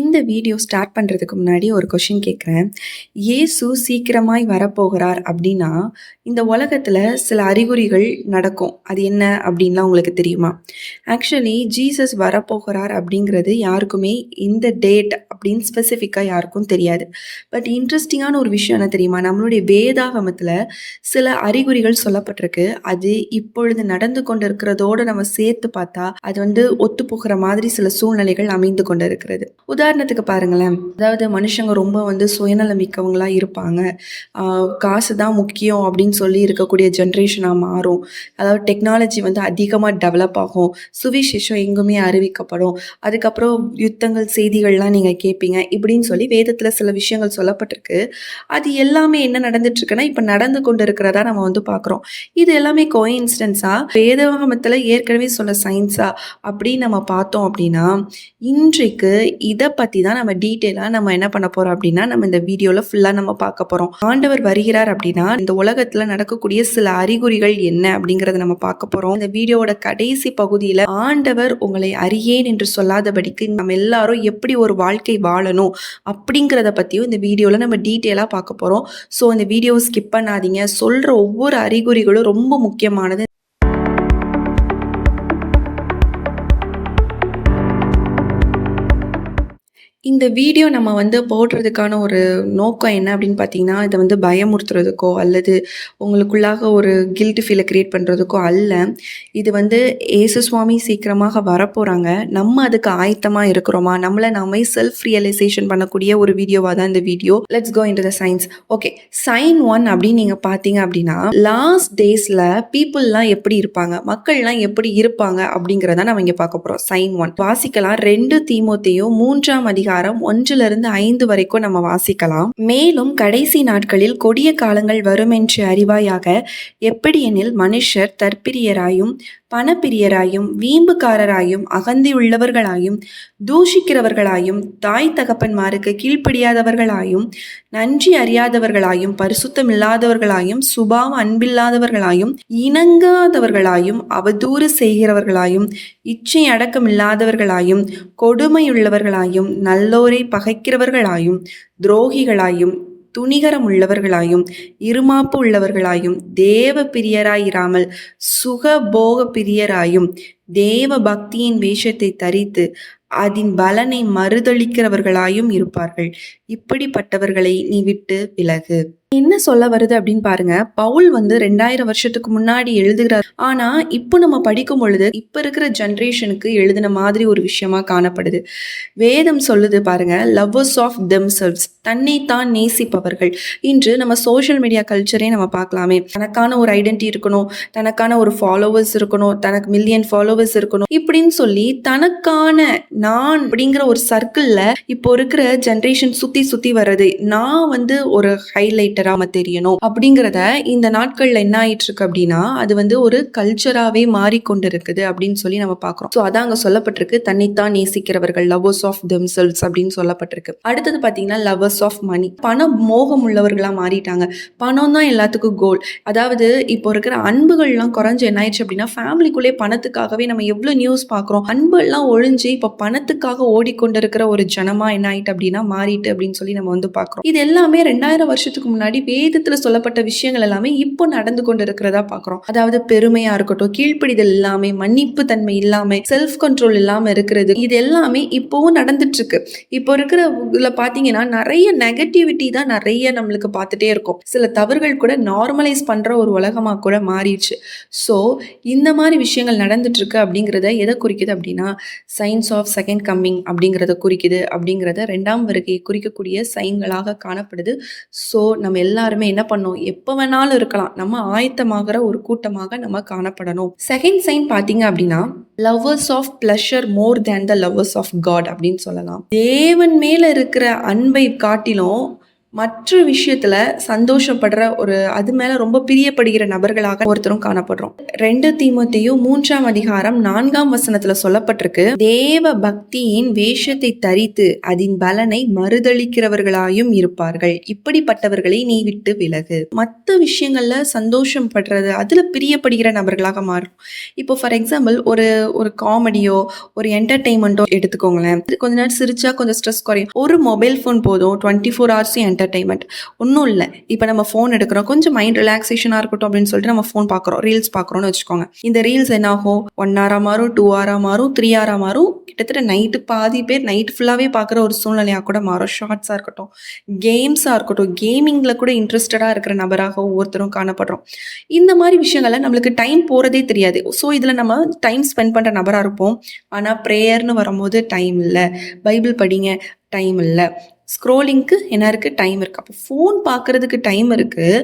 இந்த video start பண்ணுறதுக்கு முன்னாடி ஒரு கொஷின் கேட்குறேன். இயேசு சீக்கிரமாய் வரப்போகிறார் அப்படின்னா, இந்த உலகத்தில் சில அறிகுறிகள் நடக்கும். அது என்ன அப்படின்லாம் உங்களுக்கு தெரியுமா? ஆக்சுவலி ஜீசஸ் வரப்போகிறார் அப்படிங்கிறது யாருக்குமே இந்த டேட் அப்படின்னு ஸ்பெசிஃபிக்காக யாருக்கும் தெரியாது. பட் இன்ட்ரெஸ்டிங்கான ஒரு விஷயம் என்ன தெரியுமா? நம்மளுடைய வேதாகமத்தில் சில அறிகுறிகள் சொல்லப்பட்டிருக்கு. அது இப்பொழுது நடந்து கொண்டு இருக்கிறதோடு நம்ம சேர்த்து பார்த்தா அது ஒத்து போகிற மாதிரி சில சூழ்நிலைகள் அமைந்து கொண்டு இருக்கிறது. உதாரணத்துக்கு பாருங்களேன், அதாவது மனுஷங்க ரொம்ப சுயநலம் மிக்கவங்களா இருப்பாங்க. காசு தான் முக்கியம் அப்படின்னு சொல்லி இருக்கக்கூடிய ஜென்ரேஷனாக மாறும். அதாவது டெக்னாலஜி அதிகமாக டெவலப் ஆகும். சுவிசேஷம் எங்குமே அறிவிக்கப்படும். அதுக்கப்புறம் யுத்தங்கள் செய்திகள்லாம் நீங்கள் கேட்பீங்க. இப்படின்னு சொல்லி வேதத்தில் சில விஷயங்கள் சொல்லப்பட்டிருக்கு. அது எல்லாமே என்ன நடந்துட்டு இருக்குன்னா இப்போ நடந்து கொண்டு இருக்கிறதா நம்ம பார்க்குறோம். இது எல்லாமே கோஇன்சிடென்ஸா வேதாகமத்தில் ஏற்கனவே சொல்ல சயின்ஸா அப்படின்னு நம்ம பார்த்தோம் அப்படின்னா, இன்றைக்கு இதை பற்றி தான் நம்ம டீட்டெயிலாக நம்ம என்ன பண்ண போகிறோம் அப்படின்னா, நம்ம இந்த வீடியோவில் ஃபுல்லாக நம்ம பார்க்க போகிறோம். ஆண்டவர் வருகிறார் அப்படின்னா இந்த உலகத்தில் நடக்கக்கூடிய சில அறிகுறிகள் என்ன அப்படிங்கிறத நம்ம பார்க்க போகிறோம். இந்த வீடியோவோட கடைசி பகுதியில் ஆண்டவர் உங்களை அறியேன் என்று சொல்லாதபடிக்கு நம்ம எல்லாரும் எப்படி ஒரு வாழ்க்கை வாழணும் அப்படிங்கிறத பற்றியும் இந்த வீடியோவில் நம்ம டீட்டெயிலாக பார்க்க போகிறோம். ஸோ இந்த வீடியோவை ஸ்கிப் பண்ணாதீங்க. சொல்கிற ஒவ்வொரு அறிகுறிகளும் ரொம்ப முக்கியமானது. இந்த வீடியோ நம்ம போடுறதுக்கான ஒரு நோக்கம் என்ன அப்படின்னு பார்த்தீங்கன்னா, இதை பயமுறுத்துறதுக்கோ அல்லது உங்களுக்குள்ளாக ஒரு கில்ட் ஃபீலை க்ரியேட் பண்ணுறதுக்கோ அல்ல. இது ஏசு சுவாமி சீக்கிரமாக வரப்போகிறாங்க. நம்ம அதுக்கு ஆயத்தமாக இருக்கிறோமா, நம்மளை நாமே செல்ஃப் ரியலைசேஷன் பண்ணக்கூடிய ஒரு வீடியோவாக தான் இந்த video. Let's go into the science. Okay, sign 1 அப்படின்னு நீங்கள் பார்த்தீங்க அப்படின்னா, லாஸ்ட் டேஸில் பீப்புளெலாம் எப்படி இருப்பாங்க, மக்கள்லாம் எப்படி இருப்பாங்க அப்படிங்கிறத நம்ம இங்கே பார்க்க போகிறோம். சைன் 1 வாசிக்கலாம். 2 தீமோத்தேயும் 3ஆம் அதிகாரம் 1 - 5 வரைக்கும் நம்ம வாசிக்கலாம். மேலும் கடைசி நாட்களில் கொடிய காலங்கள் வரும் என்று அறிவாயாக, எப்படி எனில் மனுஷர் தற்பிரியராயும் பணப்பிரியராயும் வீம்புக்காரராயும் அகந்தியுள்ளவர்களாயும் தூஷிக்கிறவர்களாயும் தாய் தகப்பன்மாருக்கு கீழ்ப்படியாதவர்களாயும் நன்றி அறியாதவர்களாயும் பரிசுத்தமில்லாதவர்களாயும் சுபாவ அன்பில்லாதவர்களாயும் இணங்காதவர்களாயும் அவதூறு செய்கிறவர்களாயும் இச்சை அடக்கமில்லாதவர்களாயும் கொடுமையுள்ளவர்களாயும் நல்லோரை பகைக்கிறவர்களாயும் துரோகிகளாயும் துணிகரம் உள்ளவர்களாயும் இருமாப்பு உள்ளவர்களாயும் தேவ பிரியராயிராமல் சுகபோக பிரியராயும் தேவ பக்தியின் வேஷத்தை தரித்து அதன் பலனை மறுதளிக்கிறவர்களாயும் இருப்பார்கள். இப்படிப்பட்டவர்களை நீ விட்டு விலகு. என்ன சொல்ல வருது அப்படின்னு பாருங்க. பவுல் 2000 வருஷத்துக்கு முன்னாடி எழுதுகிறார். ஆனா இப்போ நம்ம படிக்கும் பொழுது இப்ப இருக்கிற ஜென்ரேஷனுக்கு எழுதின மாதிரி ஒரு விஷயமா காணப்படுது. வேதம் சொல்லுது பாருங்க, லவ்வர்ஸ் ஆஃப் தெம்செல்வ்ஸ், தன்னைத்தான் நேசிப்பவர்கள். இன்று நம்ம சோஷியல் மீடியா கல்ச்சரே நம்ம பார்க்கலாமே. தனக்கான ஒரு ஐடென்டிட்டி இருக்கணும், தனக்கான ஒரு ஃபாலோவர்ஸ் இருக்கணும், தனக்கு மில்லியன் ஃபாலோவர்ஸ் இருக்கணும் இப்படின்னு சொல்லி தனக்கான நான் அப்படிங்கிற ஒரு சர்க்கிள்ல இப்போ இருக்கிற ஜென்ரேஷன் சுத்தி வர்றது. நான் ஒரு ஹைலைட்டரா தெரியணும் அப்படிங்கிறத இந்த நாட்கள்ல என்ன ஆயிட்டு இருக்கு அப்படின்னா, அது ஒரு கல்ச்சராவே மாறிக்கொண்டு இருக்குது அப்படின்னு சொல்லி நம்ம பார்க்கிறோம். ஸோ அதான் அங்க சொல்லப்பட்டிருக்கு, தன்னைத்தான் நேசிக்கிறவர்கள், லவ்வர்ஸ் ஆஃப் தெம்செல்வ்ஸ் அப்படின்னு சொல்லப்பட்டிருக்கு. அடுத்தது பார்த்தீங்கன்னா லவ்வர்ஸ் ஆஃப் மணி, பண மோகம் உள்ளவர்களா மாறிட்டாங்க. பணம் தான் எல்லாத்துக்கும் கோல். அதாவது இப்போ இருக்கிற அன்புகள்லாம் குறைஞ்சு என்ன ஆயிடுச்சு அப்படின்னா, ஃபேமிலிக்குள்ளே பணத்துக்காகவே நம்ம எவ்வளவு நியூஸ் பார்க்குறோம். அன்பெல்லாம் ஒழிஞ்சு இப்போ பணத்துக்காக ஓடிக்கொண்டிருக்கிற ஒரு ஜனமா என்ன ஆயிட்டு அப்படின்னா மாறிட்டு அப்படின்னு சொல்லி நம்ம பார்க்குறோம். இது எல்லாமே 2000 வருஷத்துக்கு முன்னாடி வேதத்துல சொல்லப்பட்ட விஷயங்கள் எல்லாமே இப்போ நடந்து கொண்டு இருக்கிறதா பார்க்குறோம். அதாவது பெருமையா இருக்கட்டும், கீழ்ப்படிதல் இல்லாம, மன்னிப்பு தன்மை இல்லாம, செல்ஃப் கண்ட்ரோல் இல்லாம இருக்கிறது, இது எல்லாமே இப்போவும் நடந்துட்டு இருக்கு. இப்போ இருக்கிற இதுல பாத்தீங்கன்னா நிறைய நெகட்டிவிட்டி தான் நிறைய நம்மளுக்கு பார்த்துட்டே இருக்கும். சில தவறுகள் கூட நார்மலைஸ் பண்ற ஒரு உலகமா கூட மாறிடுச்சு. ஸோ இந்த மாதிரி விஷயங்கள் நடந்துட்டு இருக்கு அப்படிங்கிறத எதை குறிக்குது அப்படின்னா, சைன்ஸ் ஆஃப் செகண்ட் கம்மிங் அப்படிங்கிறத குறிக்குது. அப்படிங்கிறத 2ஆம் வருகையை குறிக்கக்கூடிய சைன்களாக காணப்படுது. ஸோ நம்ம எல்லாருமே என்ன பண்ணோம், எப்போ வேணாலும் இருக்கலாம், நம்ம ஆயத்தமாகிற ஒரு கூட்டமாக நம்ம காணப்படணும். செகண்ட் சைன் பார்த்தீங்க அப்படின்னா, lovers of pleasure more than the lovers of God அப்படின்னு சொல்லலாம். தேவன் மேல இருக்கிற அன்பை காட்டிலும் மற்ற விஷயத்துல சந்தோஷப்படுற அது மேல ரொம்ப பிரியப்படுகிற நபர்களாக ஒருத்தரும் காணப்படுறோம். 2 தீமோத்தேயு 3ஆம் அதிகாரம் 4ஆம் வசனத்துல சொல்லப்பட்டிருக்கு, தேவ பக்தியின் வேஷத்தை தரித்து அதன் பலனை மறுதளிக்கிறவர்களாயும் இருப்பார்கள், இப்படிப்பட்டவர்களை நீ விட்டு விலகு. மற்ற விஷயங்கள்ல சந்தோஷம் படுறது, அதுல பிரியப்படுகிற நபர்களாக மாறும். இப்போ ஃபார் எக்ஸாம்பிள் ஒரு காமெடியோ ஒரு என்டர்டெயின்மெண்ட்டோ எடுத்துக்கோங்களேன். கொஞ்ச நேரம் சிரிச்சா கொஞ்சம் ஸ்ட்ரெஸ் குறையும். ஒரு மொபைல் ஃபோன் போதும் 24 ஹவர்ஸும் என்டர்டெயின்மெண்ட். ஒன்றும் இல்லை, இப்போ நம்ம ஃபோன் எடுக்கிறோம், கொஞ்சம் மைண்ட் ரிலாக்ஸேஷனாக இருக்கட்டும் அப்படின்னு சொல்லிட்டு நம்ம ஃபோன் பார்க்குறோம், ரீல்ஸ் பார்க்குறோன்னு வச்சுக்கோங்க. இந்த ரீல்ஸ் என்ன ஆகும், 1 ஹவராக மாறும், 2 ஹவராக மாறும், 3 ஹவராக மாறும். கிட்டத்தட்ட நைட்டு பாதி பேர் நைட் ஃபுல்லாகவே பார்க்குற ஒரு சூழ்நிலையாக கூட மாறும். ஷார்ட்ஸாக இருக்கட்டும், கேம்ஸாக இருக்கட்டும், கேமிங்கில் கூட இன்ட்ரெஸ்டடாக இருக்கிற நபராக ஒவ்வொருத்தரும் காணப்படுறோம். இந்த மாதிரி விஷயங்கள்ல நம்மளுக்கு டைம் போகிறதே தெரியாது. ஸோ இதில் நம்ம டைம் ஸ்பெண்ட் பண்ணுற நபராக இருப்போம். ஆனால் ப்ரேயர்னு வரும்போது டைம் இல்லை, பைபிள் படிங்க டைம் இல்லை, ஸ்க்ரோலிங்க்கு என்ன இருக்குது, டைம் இருக்குது. அப்போ ஃபோன் பார்க்குறதுக்கு டைம் இருக்குது.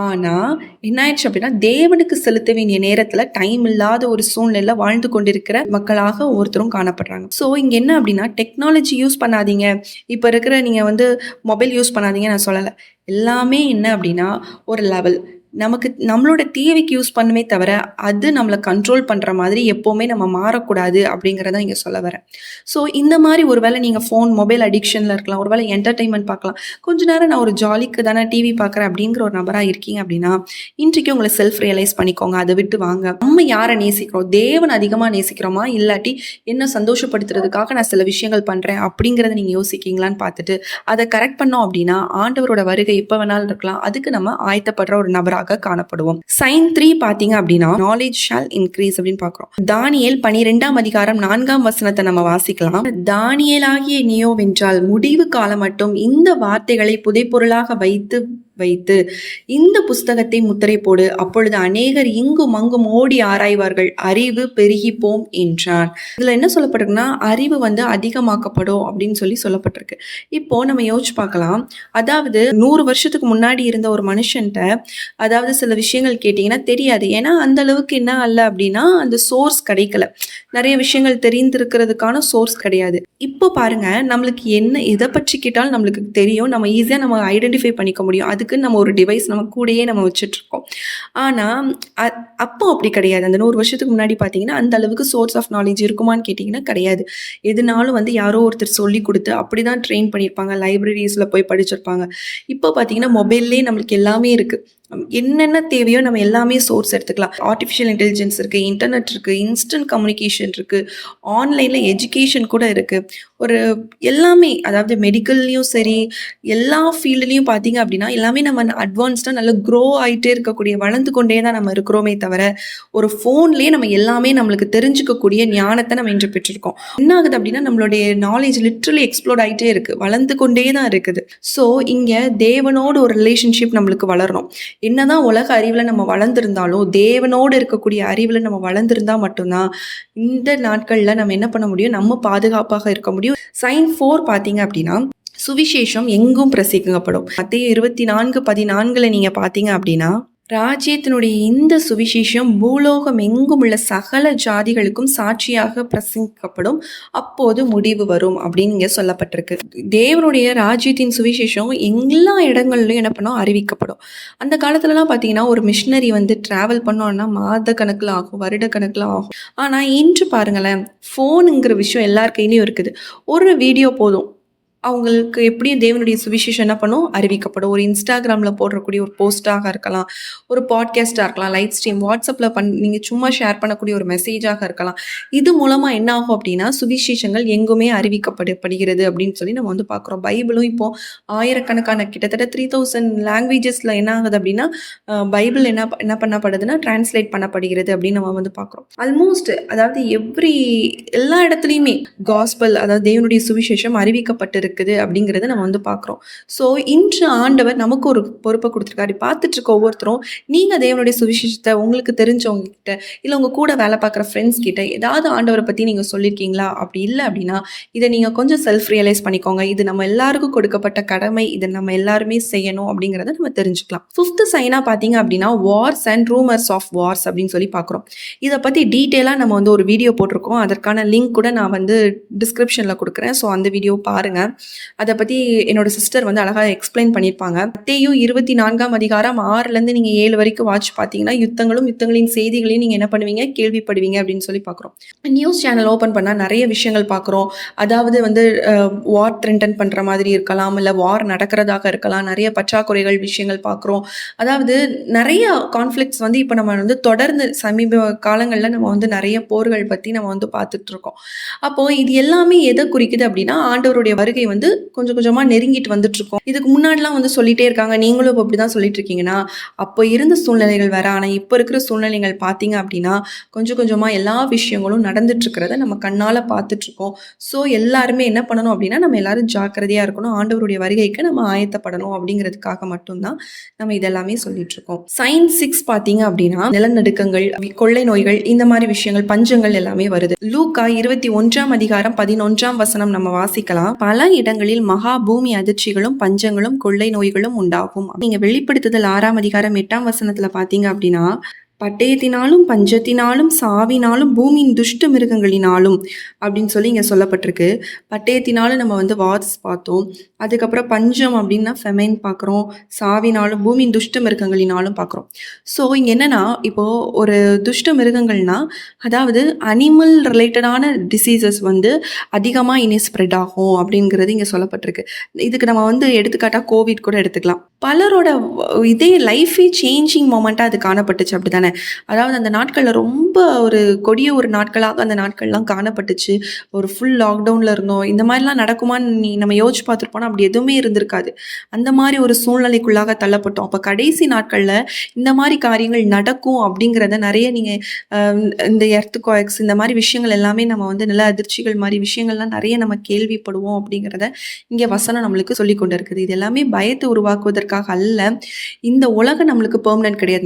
ஆனால் என்ன ஆயிடுச்சு அப்படின்னா, தேவனுக்கு செலுத்த வேண்டிய நேரத்தில் டைம் இல்லாத ஒரு சூழ்நிலையில் வாழ்ந்து கொண்டிருக்கிற மக்களாக ஒவ்வொருத்தரும் காணப்படுறாங்க. ஸோ இங்கே என்ன அப்படின்னா, டெக்னாலஜி யூஸ் பண்ணாதீங்க, இப்போ இருக்கிற நீங்கள் மொபைல் யூஸ் பண்ணாதீங்க நான் சொல்லலை. எல்லாமே என்ன அப்படின்னா ஒரு லெவல், நம்மளோட தேவைக்கு யூஸ் பண்ணுமே தவிர அது நம்மளை கண்ட்ரோல் பண்ணுற மாதிரி எப்போவுமே நம்ம மாறக்கூடாது அப்படிங்கிறத இங்கே சொல்ல வரேன். ஸோ இந்த மாதிரி ஒருவேளை நீங்கள் ஃபோன் மொபைல் அடிக்ஷனில் இருக்கலாம், ஒருவேளை என்டர்டெயின்மெண்ட் பார்க்கலாம், கொஞ்ச நேரம் நான் ஒரு ஜாலிக்கு தானே டிவி பார்க்குறேன் அப்படிங்கிற ஒரு நபராக இருக்கீங்க அப்படின்னா இன்றைக்கு உங்களை செல்ஃப் ரியலைஸ் பண்ணிக்கோங்க. அதை விட்டு வாங்க. நம்ம யாரை நேசிக்கிறோம், தேவன் அதிகமாக நேசிக்கிறோமா, இல்லாட்டி என்ன சந்தோஷப்படுத்துறதுக்காக நான் சில விஷயங்கள் பண்ணுறேன் அப்படிங்கிறத நீங்கள் யோசிக்கீங்களான்னு பார்த்துட்டு அதை கரெக்ட் பண்ணோம் அப்படின்னா ஆண்டவரோட வருகை எப்போ வேணாலும் இருக்கலாம். அதுக்கு நம்ம ஆயத்தப்படுற ஒரு நபராக காணப்படுவோம். சைன் 3 பாத்தீங்க அப்படின்னா knowledge shall increase அப்படின்னு பார்க்கிறோம். தானியேல் 12ஆம் அதிகாரம் 4ஆம் வசனத்தை நம்ம வாசிக்கலாம். தானியேலாகிய நீயோவென்றால் முடிவு காலம் மட்டும் இந்த வார்த்தைகளை புதைபொருளாக வைத்து இந்த புஸ்தகத்தை முத்திரை போடு, அப்பொழுது அநேகர் இங்கும் அங்கும் ஓடி ஆராய்வார்கள், அறிவு பெருகி போம் என்றான். இதுல என்ன சொல்லப்பட்டிருக்குன்னா, அறிவு அதிகமாக்கப்படும் அப்படின்னு சொல்லப்பட்டிருக்கு. இப்போ நம்ம யோசிச்சு பார்க்கலாம். அதாவது 100 வருஷத்துக்கு முன்னாடி இருந்த ஒரு மனுஷன்ட்ட அதாவது சில விஷயங்கள் கேட்டிங்கன்னா தெரியாது. ஏன்னா அந்த அளவுக்கு என்ன அல்ல அப்படின்னா அந்த சோர்ஸ் கிடைக்கல, நிறைய விஷயங்கள் தெரிந்திருக்கிறதுக்கான சோர்ஸ் கிடையாது. இப்போ பாருங்க, நம்மளுக்கு என்ன எதை பற்றி கேட்டாலும் நம்மளுக்கு தெரியும், நம்ம ஈஸியாக நம்ம ஐடென்டிஃபை பண்ணிக்க முடியும். அதுக்கு நம்ம ஒரு டிவைஸ் நம்ம கூடயே நம்ம வச்சுட்ருக்கோம். ஆனால் அப்போ அப்படி கிடையாது. அந்த 100 வருஷத்துக்கு முன்னாடி பார்த்தீங்கன்னா அந்த அளவுக்கு சோர்ஸ் ஆஃப் நாலேஜ் இருக்குமான்னு கேட்டிங்கன்னா கிடையாது. எதுனாலும் யாரோ ஒருத்தர் சொல்லி கொடுத்து அப்படி தான் ட்ரெயின் பண்ணியிருப்பாங்க, லைப்ரரிஸில் போய் படிச்சிருப்பாங்க. இப்போ பார்த்தீங்கன்னா மொபைல்லே நம்மளுக்கு எல்லாமே இருக்குது. என்னென்ன தேவையோ நம்ம எல்லாமே சோர்ஸ் எடுத்துக்கலாம். ஆர்டிஃபிஷியல் இன்டெலிஜென்ஸ் இருக்குது, இன்டர்நெட் இருக்குது, இன்ஸ்டன்ட் கம்யூனிகேஷன் இருக்குது, ஆன்லைனில் எஜுகேஷன் கூட இருக்குது. எல்லாமே, அதாவது மெடிக்கல்லையும் சரி எல்லா ஃபீல்டுலேயும் பார்த்தீங்க அப்படின்னா எல்லாமே நம்ம அட்வான்ஸ்டாக நல்லா க்ரோ ஆகிட்டே இருக்கக்கூடிய, வளர்ந்து கொண்டே தான் நம்ம இருக்கிறோமே தவிர ஒரு ஃபோன்லேயே நம்ம எல்லாமே நம்மளுக்கு தெரிஞ்சுக்கக்கூடிய ஞானத்தை நம்ம இன்று பெற்றிருக்கோம். என்ன ஆகுது அப்படின்னா நம்மளுடைய நாலேஜ் லிட்ரலி எக்ஸ்ப்ளோர்ட் ஆகிட்டே இருக்குது, வளர்ந்து கொண்டே தான் இருக்குது. ஸோ இங்கே தேவனோட ஒரு ரிலேஷன்ஷிப் நம்மளுக்கு வளரணும். என்னதான் உலக அறிவில் நம்ம வளர்ந்துருந்தாலும் தேவனோடு இருக்கக்கூடிய அறிவில் நம்ம வளர்ந்துருந்தா மட்டும்தான் இந்த நாட்களில் நம்ம என்ன பண்ண முடியும், நம்ம பாதுகாப்பாக இருக்க முடியும். சைன் 4 பார்த்தீங்க அப்படின்னா சுவிசேஷம் எங்கும் பிரசிக்கப்படும். மத்தேயு 24:14 நீங்க பார்த்தீங்க அப்படின்னா, ராஜ்யத்தினுடைய இந்த சுவிசேஷம் பூலோகம் எங்கும் உள்ள சகல ஜாதிகளுக்கும் சாட்சியாக பிரசங்கிக்கப்படும், அப்போது முடிவு வரும் அப்படின்னு இங்கே சொல்லப்பட்டிருக்கு. தேவனுடைய ராஜ்யத்தின் சுவிசேஷம் எல்லா இடங்கள்லையும் என்ன பண்ணோம், அறிவிக்கப்படும். அந்த காலத்துலலாம் பார்த்தீங்கன்னா ஒரு மிஷினரி ட்ராவல் பண்ணோன்னா மாத கணக்கில் ஆகும், வருட கணக்கில் ஆகும். ஆனால் இன்று பாருங்களேன், ஃபோனுங்கிற விஷயம் எல்லார் கையிலையும் இருக்குது. ஒரு வீடியோ போதும், அவங்களுக்கு எப்படியும் தேவனுடைய சுவிசேஷம் என்ன பண்ணும், அறிவிக்கப்படும். ஒரு இன்ஸ்டாகிராமில் போடுறக்கூடிய ஒரு போஸ்ட்டாக இருக்கலாம், ஒரு பாட்காஸ்ட்டாக இருக்கலாம், லைவ் ஸ்ட்ரீம், வாட்ஸ்அப்பில் நீங்கள் சும்மா ஷேர் பண்ணக்கூடிய ஒரு மெசேஜாக இருக்கலாம். இது மூலமாக என்ன ஆகும் அப்படின்னா சுவிசேஷங்கள் எங்குமே அறிவிக்கப்படுகிறது அப்படின்னு நம்ம பார்க்குறோம். பைபிளும் இப்போது ஆயிரக்கணக்கான கிட்டத்தட்ட 3000 லாங்குவேஜஸில் என்ன ஆகுது அப்படின்னா பைபிள் என்ன பண்ணப்படுதுன்னா டிரான்ஸ்லேட் பண்ணப்படுகிறது அப்படின்னு நம்ம பார்க்குறோம். ஆல்மோஸ்ட் அதாவது எல்லா இடத்துலையுமே காஸ்பல், அதாவது தேவனுடைய சுவிசேஷம் அறிவிக்கப்பட்டிருக்கு அப்படிங்கிறத நம்ம பார்க்குறோம். ஸோ இன்று ஆண்டவர் நமக்கு ஒரு பொறுப்பை கொடுத்துருக்காரு. பார்த்துட்டு இருக்க ஒவ்வொருத்தரும் நீங்கள் தேவனுடைய சுவிசேஷத்தை உங்களுக்கு தெரிஞ்சவங்க கிட்ட இல்லை உங்கள் கூட வேலை பார்க்குற ஃப்ரெண்ட்ஸ் கிட்ட ஏதாவது ஆண்டவரை பற்றி நீங்கள் சொல்லியிருக்கீங்களா? அப்படி இல்லை அப்படின்னா இதை நீங்கள் கொஞ்சம் செல்ஃப் ரியலைஸ் பண்ணிக்கோங்க. இது நம்ம எல்லாருக்கும் கொடுக்கப்பட்ட கடமை, இதை நம்ம எல்லாருமே செய்யணும் அப்படிங்கிறத நம்ம தெரிஞ்சுக்கலாம். 5th சைனாக பார்த்தீங்க அப்படின்னா wars and rumours of wars அப்படின்னு பார்க்குறோம். இதை பற்றி டீட்டெயிலாக நம்ம ஒரு வீடியோ போட்டிருக்கோம். அதற்கான லிங்க் கூட நான் டிஸ்கிரிப்ஷனில் கொடுக்குறேன். ஸோ அந்த வீடியோ பாருங்கள். அதை பற்றி என்னோட சிஸ்டர் வந்து அழகாக எக்ஸ்பிளைன் பண்ணியிருப்பாங்க. மத்தேயு 24ஆம் அதிகாரம் 6லேருந்து நீங்கள் 7 வரைக்கும் வாட்ச் பார்த்தீங்கன்னா யுத்தங்களும் யுத்தங்களின் செய்திகளையும் நீங்கள் என்ன பண்ணுவீங்க, கேள்விப்படுவீங்க அப்படின்னு சொல்லி பார்க்குறோம். நியூஸ் சேனல் ஓப்பன் பண்ணால் நிறைய விஷயங்கள் பார்க்குறோம். அதாவது வந்து வார் த்ரெட்டன் பண்ணுற மாதிரி இருக்கலாம், இல்லை வார் நடக்கிறதாக இருக்கலாம், நிறைய பற்றாக்குறைகள் விஷயங்கள் பார்க்குறோம். அதாவது நிறைய கான்ஃப்ளிக்ட்ஸ் வந்து இப்போ நம்ம வந்து தொடர்ந்து சமீப காலங்களில் நம்ம வந்து நிறைய போர்கள் பற்றி நம்ம வந்து பார்த்துட்ருக்கோம். அப்போது இது எல்லாமே எதை குறிக்குது அப்படின்னா ஆண்டவருடைய வருகை வந்து கொஞ்சம் கொஞ்சமாக நெருங்கிட்டு வந்துட்டுருக்கோம். இதுக்கு முன்னாடிலாம் வந்து சொல்லிகிட்டே இருக்காங்க, நீங்களும் இப்போ அப்படி தான் சொல்லிட்டு இருக்கீங்கன்னா, அப்போ இருந்த சூழ்நிலைகள் வேறு. ஆனால் இப்போ இருக்கிற சூழ்நிலைகள் பார்த்தீங்க அப்படின்னா கொஞ்சம் கொஞ்சமாக எல்லா விஷயங்களும் நடந்துட்டுருக்கிறத நம்ம கண்ணால் பார்த்துட்ருக்கோம். ஸோ எல்லாருமே என்ன பண்ணணும் அப்படின்னா நம்ம எல்லாரும் ஜாக்கிரதையாக இருக்கணும், ஆண்டவருடைய வருகைக்கு நம்ம ஆயத்தப்படணும் அப்படிங்கிறதுக்காக மட்டும்தான் நம்ம இதெல்லாமே சொல்லிகிட்ருக்கோம். சைன் 6 பார்த்தீங்க அப்படின்னா நிலநடுக்கங்கள், கொள்ளை நோய்கள், இந்த மாதிரி விஷயங்கள், பஞ்சங்கள் எல்லாமே வருது. லூக்கா 21ஆம் அதிகாரம் 11ஆம் வசனம் நம்ம வாசிக்கலாம். பல இடங்களில் மகா பூமி அதிர்ச்சிகளும் பஞ்சங்களும் கொள்ளை நோய்களும் உண்டாகும். நீங்க வெளிப்படுத்துதல் 6ஆம் அதிகாரம் 8ஆம் வசனத்துல பார்த்தீங்க அப்படின்னா பட்டயத்தினாலும் பஞ்சத்தினாலும் சாவினாலும் பூமியின் துஷ்ட மிருகங்களினாலும் அப்படின்னு சொல்லி இங்கே சொல்லப்பட்டிருக்கு. பட்டயத்தினாலும் நம்ம வந்து வார்ஸ் பார்த்தோம். அதுக்கப்புறம் பஞ்சம் அப்படின்னா ஃபெமைன் பார்க்குறோம். சாவினாலும் பூமியின் துஷ்ட மிருகங்களினாலும் பார்க்குறோம். ஸோ இங்கே என்னென்னா இப்போது ஒரு துஷ்ட மிருகங்கள்னா அதாவது அனிமல் ரிலேட்டடான டிசீசஸ் வந்து அதிகமாக இனி ஸ்ப்ரெட் ஆகும் அப்படிங்கிறது இங்கே சொல்லப்பட்டிருக்கு. இதுக்கு நம்ம வந்து எடுத்துக்காட்டாக கோவிட் கூட எடுத்துக்கலாம். பலரோட இதே லைஃபே சேஞ்சிங் மொமெண்ட்டாக அது காணப்பட்டுச்சு. அப்படி தானே? அதாவது அந்த நாட்களில் ரொம்ப ஒரு கொடிய ஒரு நாட்களாக அந்த நாட்கள்லாம் காணப்பட்டுச்சு. ஒரு ஃபுல் லாக்டவுனில் இருந்தோம். இந்த மாதிரிலாம் நடக்குமான்னு நம்ம யோசிச்சு பார்த்துருப்போம்னா அப்படி எதுவுமே இருந்திருக்காது. அந்த மாதிரி ஒரு சூழ்நிலைக்குள்ளாக தள்ளப்பட்டோம். அப்போ கடைசி நாட்களில் இந்த மாதிரி காரியங்கள் நடக்கும் அப்படிங்கிறத நிறைய நீங்கள் இந்த எர்த்குவேக்ஸ் இந்த மாதிரி விஷயங்கள் எல்லாமே நம்ம வந்து நில அதிர்ச்சிகள் மாதிரி விஷயங்கள்லாம் நிறைய நம்ம கேள்விப்படுவோம் அப்படிங்கிறத இங்கே வசனம் நம்மளுக்கு சொல்லி கொண்டு இருக்குது. இது எல்லாமே பயத்தை உருவாக்குவதற்காக அல்ல. இந்த உலகம் நம்மளுக்கு பெர்மனன்ட் கிடையாது.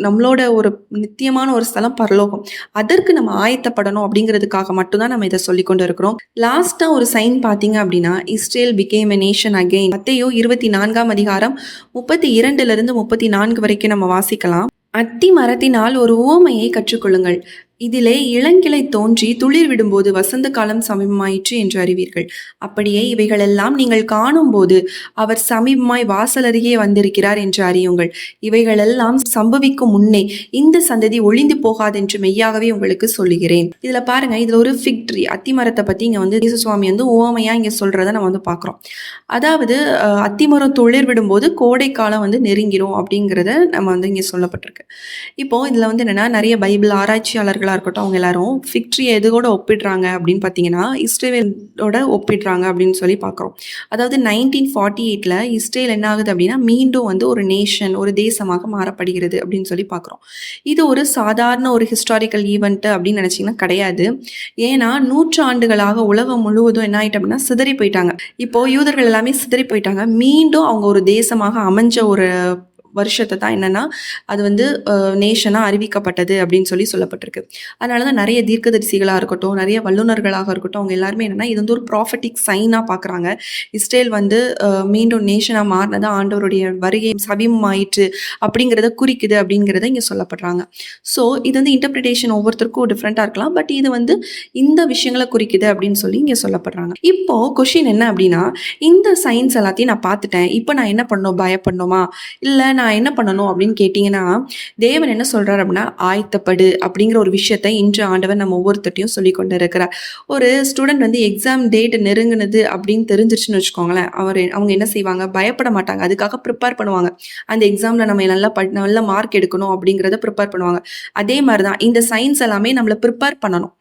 நம்மளோட ஒரு நித்தியமான ஒரு ஸ்தலம் பரலோகம். அதற்கு நம்ம ஆயத்தப்படணும் அப்படிங்கிறதுக்காக மட்டும்தான் நம்ம இதை சொல்லி கொண்டு இருக்கிறோம். லாஸ்டா ஒரு சைன் பார்த்தீங்க அப்படின்னா Israel became a nation again. மத்தேயு 24ஆம் அதிகாரம் 32லிருந்து 34 வரைக்கும் நம்ம வாசிக்கலாம். அத்தி மரத்தினால் ஒரு உவமையை கற்றுக்கொள்ளுங்கள். இதிலே இளங்கிளை தோன்றி துளிர் விடும்போது வசந்த காலம் சமீபமாயிற்று என்று அறிவீர்கள். அப்படியே இவைகளெல்லாம் நீங்கள் காணும்போது அவர் சமீபமாய் வாசல் அருகே வந்திருக்கிறார் என்று அறியுங்கள். இவைகளெல்லாம் சம்பவிக்கும் முன்னே இந்த சந்ததி ஒளிந்து போகாதென்று மெய்யாகவே உங்களுக்கு சொல்லுகிறேன். இதுல பாருங்க, இதுல ஒரு ஃபிக் ட்ரீ, அத்திமரத்தை பத்தி இங்க வந்து இயேசு சுவாமி வந்து உவமையா இங்க சொல்றதை நம்ம வந்து பாக்குறோம். அதாவது அத்திமரம் துளிர் விடும்போது கோடை காலம் வந்து நெருங்கிரும் அப்படிங்கிறத நம்ம வந்து இங்க சொல்லப்பட்டிருக்கு. இப்போ இதுல வந்து என்னன்னா நிறைய பைபிள் ஆராய்ச்சியாளர்கள் இருக்கட்டும் அவங்க எல்லாரும் ஃபிக் ட்ரீயை எது கூட ஒப்பிடுறாங்க அப்படின்னு பார்த்தீங்கன்னா இஸ்ரேலோட ஒப்பிடுறாங்க அப்படின்னு சொல்லி பார்க்குறோம். அதாவது 1948 இஸ்ரேல் என்ன ஆகுது அப்படின்னா மீண்டும் வந்து ஒரு நேஷன், ஒரு தேசமாக மாறப்படுகிறது அப்படின்னு சொல்லி பார்க்குறோம். இது ஒரு சாதாரண ஒரு ஹிஸ்டாரிக்கல் ஈவெண்ட் அப்படின்னு நினச்சிங்கன்னா கிடையாது. ஏன்னா 100 ஆண்டுகளாக உலகம் முழுவதும் என்ன ஆயிட்டு அப்படின்னா சிதறி போயிட்டாங்க. இப்போ யூதர்கள் எல்லாமே சிதறி போயிட்டாங்க. மீண்டும் அவங்க ஒரு தேசமாக அமைஞ்ச ஒரு வருஷத்தை தான் என்னன்னா அது வந்து நேஷனாக அறிவிக்கப்பட்டது அப்படின்னு சொல்லி சொல்லப்பட்டிருக்கு. அதனால தான் நிறைய தீர்க்கதரிசிகளாக இருக்கட்டும், நிறைய வல்லுநர்களாக இருக்கட்டும், அவங்க எல்லாருமே என்னன்னா இது வந்து ஒரு ப்ராஃபட்டிக் சைனாக பார்க்குறாங்க. இஸ்ரேல் வந்து மீண்டும் நேஷனாக மாறினது ஆண்டவருடைய வருகை சமீபமாயிற்று அப்படிங்கிறத குறிக்குது அப்படிங்கிறத இங்கே சொல்லப்படுறாங்க. ஸோ இது வந்து இன்டர்பிரிட்டேஷன் ஒவ்வொருத்தருக்கும் டிஃப்ரெண்ட்டாக இருக்கலாம். பட் இது வந்து இந்த விஷயங்களை குறிக்குது அப்படின்னு சொல்லி இங்கே சொல்லப்படுறாங்க. இப்போ கொஷின் என்ன அப்படின்னா, இந்த சயின்ஸ் எல்லாத்தையும் நான் பார்த்துட்டேன், இப்போ நான் என்ன பண்ணணும்? பயப்படணுமா? இல்லை நான் என்ன பண்ணணும் அப்படின்னு கேட்டிங்கன்னா, தேவன் என்ன சொல்கிறார் அப்படின்னா ஆயத்தப்படு அப்படிங்கிற ஒரு விஷயத்தை இன்று ஆண்டவர் நம்ம ஒவ்வொருத்தையும் சொல்லி கொண்டு இருக்கிறார். ஒரு ஸ்டூடெண்ட் வந்து எக்ஸாம் டேட் நெருங்கினது அப்படின்னு தெரிஞ்சிருச்சுன்னு வச்சுக்கோங்களேன், அவங்க என்ன செய்வாங்க? பயப்பட மாட்டாங்க. அதுக்காக ப்ரிப்பேர் பண்ணுவாங்க. அந்த எக்ஸாமில் நம்ம நல்ல மார்க் எடுக்கணும் அப்படிங்கிறத ப்ரிப்பேர் பண்ணுவாங்க. அதே மாதிரி தான் இந்த சயின்ஸ் எல்லாமே நம்மளை ப்ரிப்பேர் பண்ணணும்.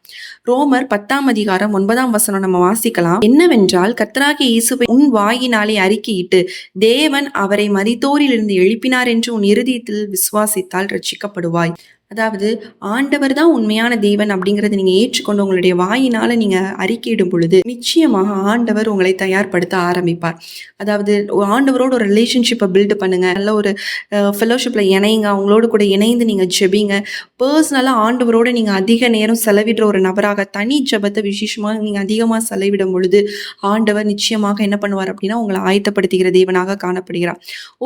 ரோமர் 10ஆம் அதிகாரம் 9ஆம் வசனம் நம்ம வாசிக்கலாம். என்னவென்றால் கர்த்தராகிய இயேசுவை உன் வாயினாலே அறிக்கையிட்டு தேவன் அவரை மரித்தோரிலிருந்து எழுப்பினார் என்று உன் இருதயத்தில் விசுவாசித்தால் ரட்சிக்கப்படுவாய். அதாவது ஆண்டவர் தான் உண்மையான தேவன் அப்படிங்கிறத நீங்கள் ஏற்றுக்கொண்டு உங்களுடைய வாயினால் நீங்கள் அறிக்கையிடும் பொழுது நிச்சயமாக ஆண்டவர் உங்களை தயார்படுத்த ஆரம்பிப்பார். அதாவது ஆண்டவரோட ஒரு ரிலேஷன்ஷிப்பை பில்டு பண்ணுங்கள். நல்ல ஒரு ஃபெலோஷிப்பில் இணைங்க. அவங்களோடு கூட இணைந்து நீங்கள் ஜெபிங்க. பர்சனலாக ஆண்டவரோடு நீங்கள் அதிக நேரம் செலவிடுற ஒரு நபராக தனி ஜெபத்தை விசேஷமாக நீங்கள் அதிகமாக செலவிடும் பொழுது ஆண்டவர் நிச்சயமாக என்ன பண்ணுவார் அப்படின்னா உங்களை ஆயத்தப்படுத்துகிற தேவனாக காணப்படுகிறார்.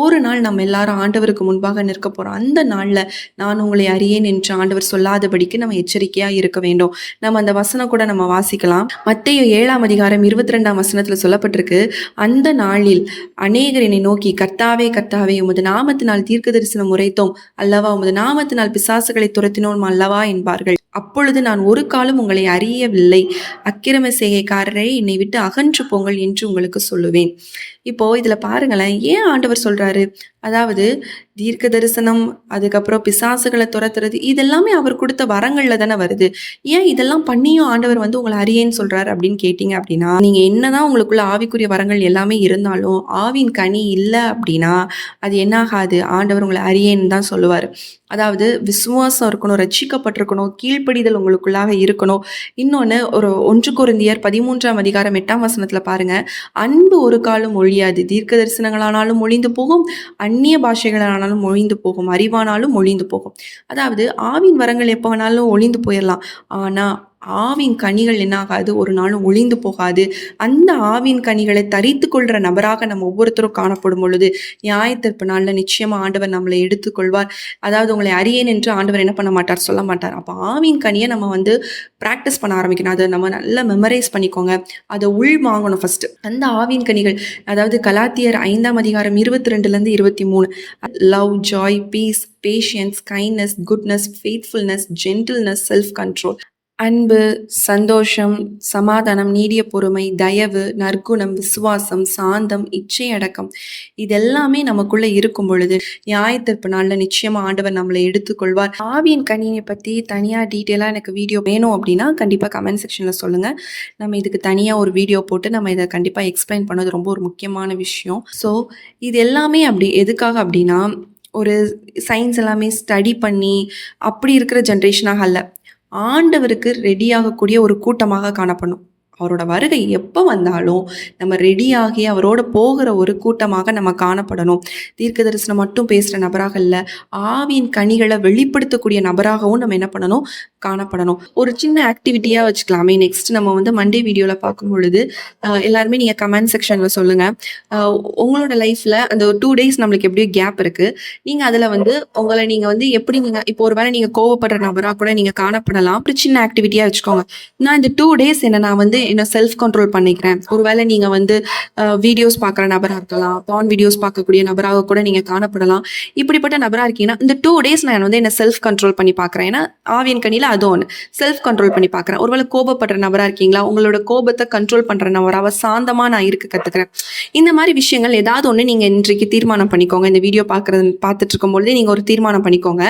ஒரு நாள் நம்ம எல்லாரும் ஆண்டவருக்கு முன்பாக நிற்க போகிறோம். அந்த நாளில் நான் உங்களை அறிய அடியேன் என்று ஆண்டவர் சொல்லாதபடிக்கு நம்ம எச்சரிக்கையா இருக்க வேண்டும். நம்ம அந்த வசனம் கூட நம்ம வாசிக்கலாம். மத்தேயு 7ஆம் அதிகாரம் 22ஆம் வசனத்துல சொல்லப்பட்டிருக்கு, அந்த நாளில் அநேகர் என்னை நோக்கி, கர்த்தாவே கர்த்தாவே, உமது நாமத்தினால் தீர்க்க தரிசனம் உரைத்தோம் அல்லவா, உமது நாமத்தினால் பிசாசுகளை துரத்தினோம் அல்லவா என்பார்கள். அப்பொழுது நான் ஒரு காலம் உங்களை அறியவில்லை, அக்கிரம செய்கைக்காரரை என்னை விட்டு அகன்று போங்கள் என்று உங்களுக்கு சொல்லுவேன். இப்போ இதுல பாருங்களேன், ஏன் ஆண்டவர் சொல்றாரு? அதாவது தீர்க்க தரிசனம், அதுக்கப்புறம் பிசாசுகளை துரத்துறது, இதெல்லாமே அவர் கொடுத்த வரங்கள்ல தானே வருது. ஏன் இதெல்லாம் பண்ணியும் ஆண்டவர் வந்து உங்களை அறியேன்னு சொல்றாரு அப்படின்னு கேட்டீங்க அப்படின்னா, நீங்க என்னதான் உங்களுக்குள்ள ஆவிக்குரிய வரங்கள் எல்லாமே இருந்தாலும் ஆவின் கனி இல்லை அப்படின்னா அது என்ன ஆகாது, ஆண்டவர் உங்களை அறியேன்னு தான் சொல்லுவாரு. அதாவது விசுவாசம் இருக்கணும், ரட்சிக்கப்பட்டிருக்கணும், கீழ்ப்படிதல் உங்களுக்குள்ளாக இருக்கணும். இன்னொன்று, ஒரு 1 கொரிந்தியர் 13ஆம் அதிகாரம் 8ஆம் வசனத்துல பாருங்க, அன்பு ஒரு காலம் ஒழியாது, தீர்க்க தரிசனங்களானாலும் ஒழிந்து போகும், அந்நிய பாஷைகளானாலும் ஒழிந்து போகும், அறிவானாலும் ஒழிந்து போகும். அதாவது ஆவின் வரங்கள் எப்போ வேணாலும் ஒழிந்து போயிடலாம், ஆனா ஆவின் கனிகள் என்ன ஆகாது, ஒரு நாளும் ஒழிந்து போகாது. அந்த ஆவின் கனிகளை தரித்து கொள்ற நபராக நம்ம ஒவ்வொருத்தரும் காணப்படும் பொழுது நியாயத்தீர்ப்பு நாளில் நிச்சயமா ஆண்டவர் நம்மளை எடுத்துக்கொள்வார். அதாவது உங்களை அறியேன் என்று ஆண்டவர் என்ன பண்ண மாட்டார், சொல்ல மாட்டார். அப்போ ஆவின் கனியை நம்ம வந்து ப்ராக்டிஸ் பண்ண ஆரம்பிக்கணும். அதை நம்ம நல்லா மெமரைஸ் பண்ணிக்கோங்க, அதை உள் வாங்கணும் ஃபர்ஸ்ட். அந்த ஆவின் கனிகள், அதாவது கலாத்தியர் 5ஆம் அதிகாரம் 22லேருந்து 23, love, joy, peace, patience, kindness, goodness, faithfulness, gentleness, self control, அன்பு, சந்தோஷம், சமாதானம், நீடிய பொறுமை, தயவு, நற்குணம், விசுவாசம், சாந்தம், இச்சை அடக்கம், இதெல்லாமே நமக்குள்ள இருக்கும் பொழுது நியாயத்தீர்ப்பு நாளில் நிச்சயமா ஆண்டவர் நம்மளை எடுத்துக்கொள்வார். ஆவியின் கனியை பற்றி தனியாக டீட்டெயிலாக எனக்கு வீடியோ வேணும் அப்படின்னா கண்டிப்பாக கமெண்ட் செக்ஷனில் சொல்லுங்கள். நம்ம இதுக்கு தனியாக ஒரு வீடியோ போட்டு நம்ம இதை கண்டிப்பாக எக்ஸ்பிளைன் பண்ணது ரொம்ப ஒரு முக்கியமான விஷயம். ஸோ இது எல்லாமே அப்படி எதுக்காக அப்படின்னா, ஒரு சயின்ஸ் எல்லாமே ஸ்டடி பண்ணி அப்படி இருக்கிற ஜென்ரேஷனாக அல்ல, ஆண்டவருக்கு ரெடியாகக்கூடிய ஒரு கூட்டமாக காணப்படும். அவரோட வருகை எப்போ வந்தாலும் நம்ம ரெடியாகி அவரோட போகிற ஒரு கூட்டமாக நம்ம காணப்படணும். தீர்க்க தரிசனம் மட்டும் பேசுகிற நபராக இல்லை, ஆவியின் கனிகளை வெளிப்படுத்தக்கூடிய நபராகவும் நம்ம என்ன பண்ணணும், காணப்படணும். ஒரு சின்ன ஆக்டிவிட்டியாக வச்சுக்கலாமே. நெக்ஸ்ட் நம்ம வந்து மண்டே வீடியோவில் பார்க்கும் பொழுது எல்லாருமே நீங்கள் கமெண்ட் செக்ஷனில் சொல்லுங்கள், உங்களோட லைஃப்பில் அந்த 2 days நம்மளுக்கு எப்படியும் கேப் இருக்குது, நீங்கள் அதில் வந்து உங்களை நீங்கள் வந்து எப்படி, நீங்கள் இப்போ ஒரு வேளை நீங்கள் கோவப்படுற நபராக கூட நீங்கள் காணப்படலாம். ஒரு சின்ன ஆக்டிவிட்டியாக வச்சுக்கோங்க, நான் இந்த 2 days நான் வந்து என்ன செல்ஃப் கண்ட்ரோல் பண்ணிக்கிறேன். ஒருவேளை நீங்க வந்து வீடியோஸ் பார்க்குற நபராக இருக்கலாம், பான் வீடியோஸ் பார்க்கக்கூடிய நபராக கூட நீங்க காணப்படலாம். இப்படிப்பட்ட நபராக இருக்கீங்கன்னா இந்த 2 days நான் வந்து என்ன செல்ஃப் கண்ட்ரோல் பண்ணி பார்க்குறேன். ஏன்னா ஆவியின் கனியில் அது ஒன்று, செல்ஃப் கண்ட்ரோல் பண்ணி பார்க்குறேன். ஒருவேளை கோபப்படுற நபராக இருக்கீங்களா, உங்களோட கோபத்தை கண்ட்ரோல் பண்ற நபராக சாந்தமாக நான் இருக்க கற்றுக்கிறேன். இந்த மாதிரி விஷயங்கள் ஏதாவது ஒன்று நீங்கள் இன்றைக்கு தீர்மானம் பண்ணிக்கோங்க. இந்த வீடியோ பார்த்துட்டு இருக்கும் பொழுதே நீங்கள் ஒரு தீர்மானம் பண்ணிக்கோங்க.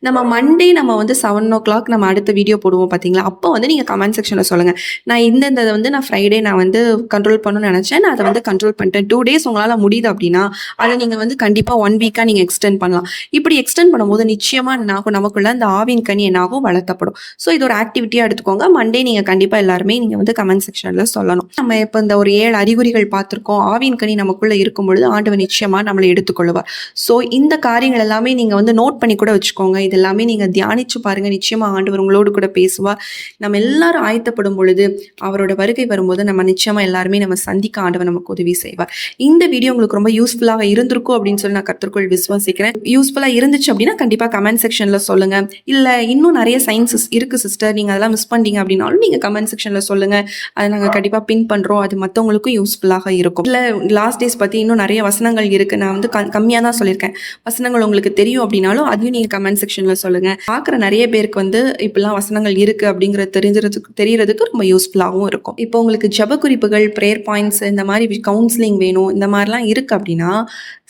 நம்ம மண்டே நம்ம வந்து 7 o'clock நம்ம அடுத்த வீடியோ போடுவோம் பார்த்தீங்களா, அப்போ வந்து நீங்கள் கமெண்ட் செக்ஷனில் சொல்லுங்கள், நான் இந்த வந்து நான் ஃப்ரைடே நான் வந்து கண்ட்ரோல் பண்ணணும்னு நினச்சேன், நான் அதை வந்து கண்ட்ரோல் பண்ணிட்டேன். 2 days உங்களால் முடியுது அப்படின்னா அதை நீங்கள் வந்து கண்டிப்பாக 1 week நீங்கள் எக்ஸ்டெண்ட் பண்ணலாம். இப்படி எக்ஸ்டெண்ட் பண்ணும்போது நிச்சயமாக என்னாகும், நமக்குள்ள அந்த ஆவின் கனி என்னாகும், வளர்த்தப்படும். ஸோ இது ஒரு ஆக்டிவிட்டியாக எடுத்துக்கோங்க. மண்டே நீங்கள் கண்டிப்பாக எல்லாருமே நீங்கள் வந்து கமெண்ட் செக்ஷனில் சொல்லணும். நம்ம இப்போ இந்த ஒரு 7 அறிகுறிகள் பார்த்துருக்கோம். ஆவின் கனி நமக்குள்ளே இருக்கும் பொழுது ஆண்டவர் நிச்சயமாக நம்மளை எடுத்துக்கொள்வார். ஸோ இந்த காரியங்கள் எல்லாமே நீங்கள் வந்து நோட் பண்ணி கூட வச்சுக்கோங்க. இது எல்லாமே நீங்கள் தியானிச்சு பாருங்கள், நிச்சயமாக ஆண்டவர் உங்களோடு கூட பேசுவார். நம்ம எல்லாரும் ஆயத்தப்படும் பொழுது அவரோட வருகை வரும்போது நம்ம நிச்சயமா எல்லாருமே நம்ம சந்திக்க ஆண்டவர் நமக்கு உதவி செய்வார். இந்த வீடியோ உங்களுக்கு ரொம்ப யூஸ்ஃபுல்லாக இருந்திருக்கும் அப்படின்னு சொல்லி நான் கர்த்தருக்குள் விசுவாசிக்கிறேன். யூஸ்ஃபுல்லாக இருந்துச்சு அப்படின்னா கண்டிப்பாக கமெண்ட் செக்ஷனில் சொல்லுங்க. இல்லை இன்னும் நிறைய சயின்ஸஸ் இருக்கு சிஸ்டர், நீங்கள் அதெல்லாம் மிஸ் பண்ணிட்டீங்க அப்படின்னாலும் நீங்கள் கமெண்ட் செக்ஷனில் சொல்லுங்க, அதை நாங்கள் கண்டிப்பாக பின் பண்ணுறோம். அது மற்றவங்களுக்கும் யூஸ்ஃபுல்லாக இருக்கும். இல்லை லாஸ்ட் டேஸ் பற்றி இன்னும் நிறைய வசனங்கள் இருக்குது, நான் வந்து கம்மியாக தான் சொல்லியிருக்கேன். வசனங்கள் உங்களுக்கு தெரியும் அப்படின்னாலும் அதையும் நீங்கள் கமெண்ட் செக்ஷனில் சொல்லுங்கள். பார்க்குற நிறைய பேருக்கு வந்து இப்பெல்லாம் வசனங்கள் இருக்குது அப்படிங்கிறது தெரியறதுக்கு ரொம்ப யூஸ்ஃபுல்லாகவும் இருக்கும். இப்போ உங்களுக்கு ஜப குறிப்புகள், ப்ரேயர் பாயிண்ட்ஸ், இந்த மாதிரி கவுன்சிலிங் வேணும், இந்த மாதிரிலாம் இருக்குது அப்படின்னா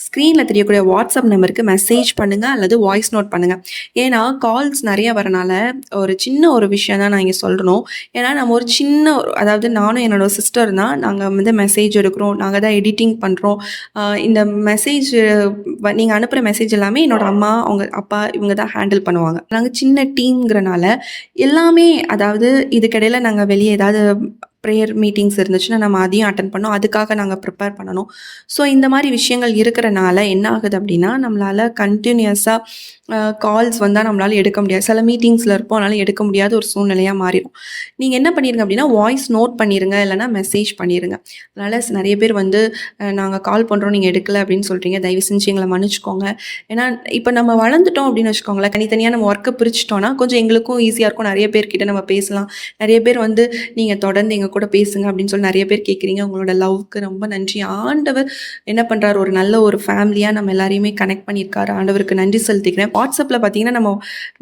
ஸ்க்ரீனில் தெரியக்கூடிய வாட்ஸ்அப் நம்பருக்கு மெசேஜ் பண்ணுங்கள் அல்லது வாய்ஸ் நோட் பண்ணுங்கள். ஏன்னா கால்ஸ் நிறைய வரனால ஒரு சின்ன ஒரு விஷயம் தான் நான் இங்கே சொல்லணும். ஏன்னா நம்ம ஒரு சின்ன, அதாவது நானும் என்னோட சிஸ்டர் தான், நாங்கள் வந்து மெசேஜ் எடுக்கிறோம், நாங்கள் தான் எடிட்டிங் பண்ணுறோம். இந்த மெசேஜ் நீங்கள் அனுப்புகிற மெசேஜ் எல்லாமே என்னோட அம்மா, அவங்க அப்பா, இவங்க தான் ஹேண்டில் பண்ணுவாங்க. நாங்கள் சின்ன டீம்ங்கிறனால எல்லாமே, அதாவது இதுக்கிடையில் நாங்கள் வெளியே ஏதாவது ப்ரேயர் மீட்டிங்ஸ் இருந்துச்சுன்னா நம்ம அதையும் அட்டெண்ட் பண்ணோம். அதுக்காக நாங்கள் ப்ரிப்பேர் பண்ணணும். ஸோ இந்த மாதிரி விஷயங்கள் இருக்கிறனால என்ன ஆகுது அப்படின்னா, நம்மளால் கண்டினியூஸாக கால்ஸ் வந்தால் நம்மளால் எடுக்க முடியாது. சில மீட்டிங்ஸில் இருப்போம், அதனால் எடுக்க முடியாத ஒரு சூழ்நிலையாக மாறிடும். நீங்கள் என்ன பண்ணிடுங்க அப்படின்னா, வாய்ஸ் நோட் பண்ணிடுங்க, இல்லைனா மெசேஜ் பண்ணிடுங்க. அதனால் நிறைய பேர் வந்து நாங்கள் கால் பண்ணுறோம், நீங்கள் எடுக்கலை அப்படின்னு சொல்கிறீங்க. தயவு செஞ்சு எங்களை மன்னிச்சுக்கோங்க. ஏன்னா இப்போ நம்ம வளர்ந்துட்டோம் அப்படின்னு வச்சுக்கோங்களேன், தனித்தனியாக நம்ம ஒர்க்கை பிரிச்சுட்டோன்னா கொஞ்சம் எங்களுக்கும் ஈஸியாக இருக்கும். நிறைய பேர்கிட்ட நம்ம பேசலாம். நிறைய பேர் வந்து நீங்கள் தொடர்ந்து எங்கள் கூட பேசுங்க அப்படின்னு சொல்லி நிறைய பேர் கேட்குறீங்க. உங்களோட லவ்வுக்கு ரொம்ப நன்றி. ஆண்டவர் என்ன பண்ணுறாரு, ஒரு நல்ல ஒரு ஃபேமிலியாக நம்ம எல்லாரையுமே கனெக்ட் பண்ணியிருக்காரு. ஆண்டவருக்கு நன்றி செலுத்திக்கிறேன். வாட்ஸ்அப்பில் பார்த்தீங்கன்னா நம்ம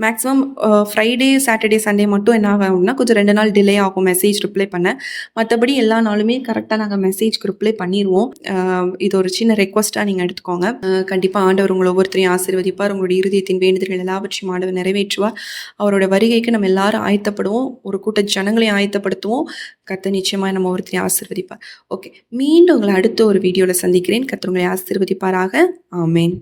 மேக்ஸிமம் ஃப்ரைடே, சாட்டர்டே, சண்டே மட்டும் என்ன ஆகும் அப்படின்னா கொஞ்சம் 2 நாள் டிலே ஆகும் மெசேஜ் ரிப்ளை பண்ண. மற்றபடி எல்லா நாளுமே கரெக்டாக நாங்கள் மெசேஜ்க்கு ரிப்ளை பண்ணிடுவோம். இது ஒரு சின்ன ரெக்வஸ்ட்டாக நீங்கள் எடுத்துக்கோங்க. கண்டிப்பாக ஆண்டவர் உங்களை ஒவ்வொருத்தரையும் ஆசீர்வதிப்பார். உங்களுடைய இருதயத்தின் வேண்டுதல்கள் எல்லாவற்றையும் ஆண்டவர் நிறைவேற்றுவார். அவரோட வருகைக்கு நம்ம எல்லாரும் ஆயத்தப்படுவோம். ஒரு கூட்ட ஜனங்களையும் ஆயத்தப்படுத்துவோம். கர்த்தர் நிச்சயமாக நம்ம ஒருத்தரையும் ஆசீர்வதிப்பார். ஓகே, மீண்டும் உங்களை அடுத்த ஒரு வீடியோவில் சந்திக்கிறேன். கர்த்தர் உங்களை ஆசீர்வதிப்பாராக. ஆமேன்.